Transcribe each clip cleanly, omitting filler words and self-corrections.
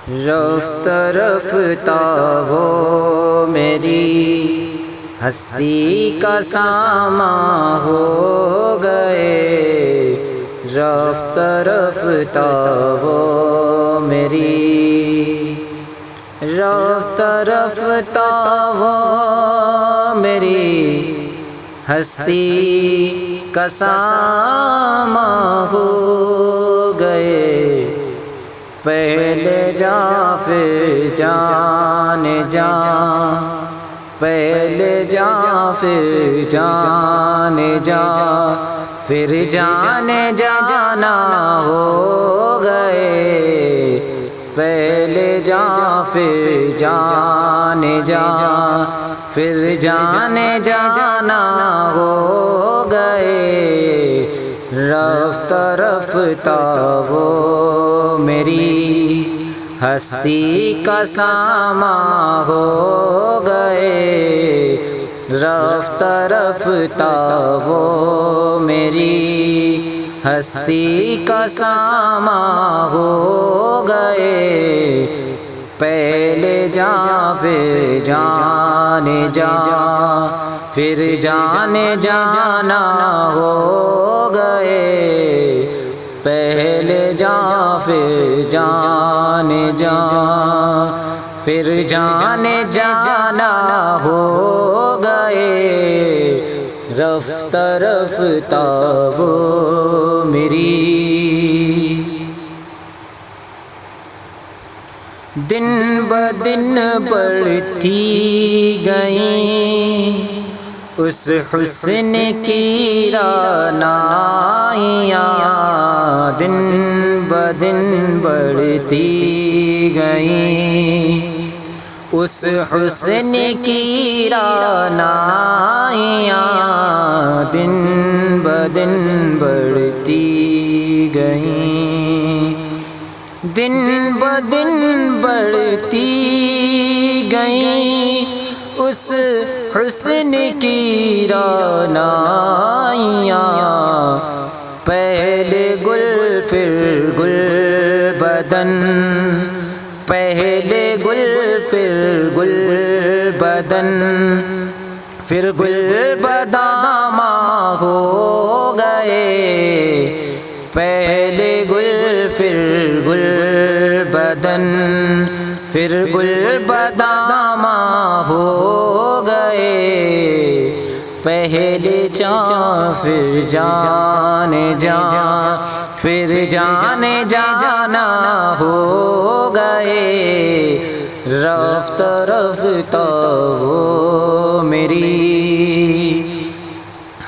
رفتہ رفتہ وہ میری ہستی کا سامان ہو گئے، رفتہ رفتہ وہ میری رفتہ رفتہ وہ میری ہستی کا سامان ہو گئے، پہلے جا پھر جان جان، پہلے جا پھر جان جان، پھر جان جانا ہو گئے، پہلے جا پھر جان جان، پھر جان جانا ہو گئے، رفتہ رفتہ وہ میری ہستی کا سامان ہو گئے، رفتہ رفتہ وہ میری ہستی کا سامان ہو گئے، پہلے جا پھر جان جان، پھر جان جانا ہو گئے، پہلے جا پھر جان جان، پھر جان جانا ہو گئے، رفتہ رفتہ وہ میری دن بدن بڑھتی گئیں اس حسن کی رعنائیاں، دن بدن بڑھتی گئیں اس حسن کی رعنائیاں، دن بدن بڑھتی گئیں، دن بدن بڑھتی گئیں اس حسن کی رعنائیاں، پہلے گل پھر گل بدن، پہلے گل پھر گل بدن، پھر گل بداماں ہو گئے، پہلے گل پھر گل بدن، پھر گل بداماں ہو گئے، پہلے جان پھر جان جان، پھر جان جانا ہو گئے، رفتہ رفتہ وہ میری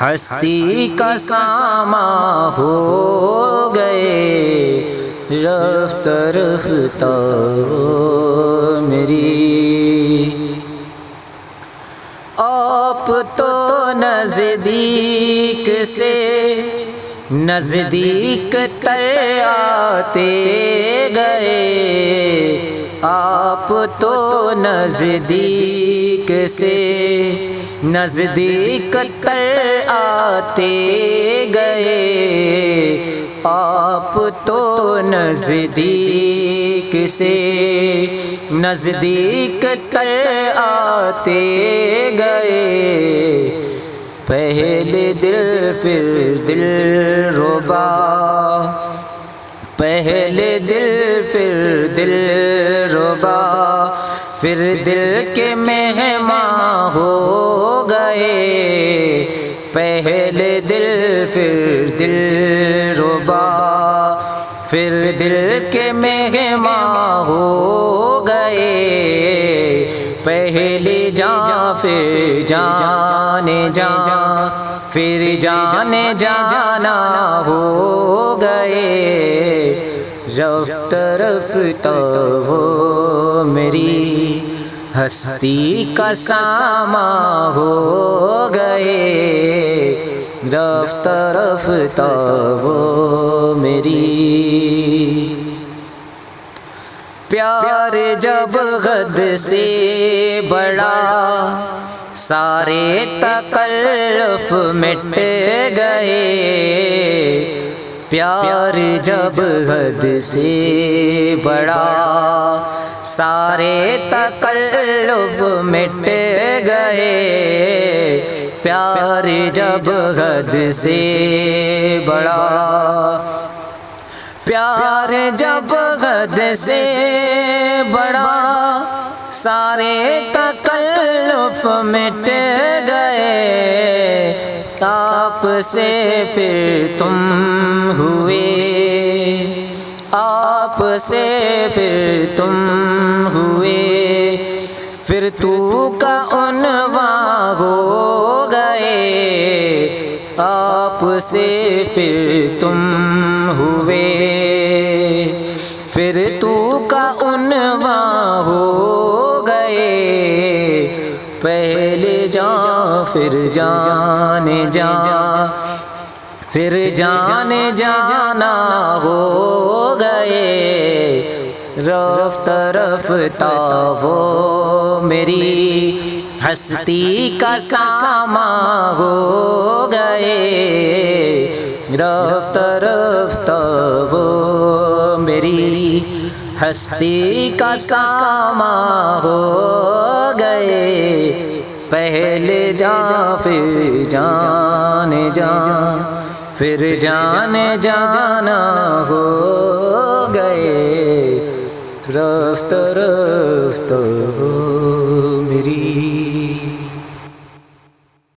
ہستی کا سامان ہو گئے، رفتہ رفتہ وہ میری آپ تو نزدیک سے نزدیک تر آتے گئے، آپ تو نزدیک سے نزدیک تر آتے گئے، آپ تو نزدیک سے نزدیک تر آتے گئے، پہلے دل پھر دل ربا، پہلے دل پھر دل ربا، پھر دل کے مہمان ہو گئے، پہلے دل پھر دل ربا، پھر دل کے مہمان ہو گئے، پہلے جان پھر جان جان، پھر جان جانا ہو گئے، رفتہ رفتہ وہ میری ہستی کا سامان ہو گئے، رفتہ رفتہ وہ میری پیار جب حد سے بڑا سارے تکلف مٹ گئے، پیار جب حد سے بڑا سارے تکلف مٹ گئے، پیار جب حد سے بڑا، پیار جب حد سے بڑا، سارے تکلف مٹ گئے، آپ سے پھر تم ہوئے، آپ سے پھر تم ہوئے، پھر تو کا عنوان ہو گئے، آپ سے پھر تم ہوئے، پھر تو کا عنوان ہو گئے، پہلے جان پھر جان جان، پھر جان جانا ہو گئے، رفتہ رفتہ وہ میری ہستی کا سامان ہو گئے، رفتہ رفتہ وہ میری ہستی کا سامان ہو گئے، پہلے جان پھر جان جان، پھر جان جانا ہو گئے، رفتہ رفتہ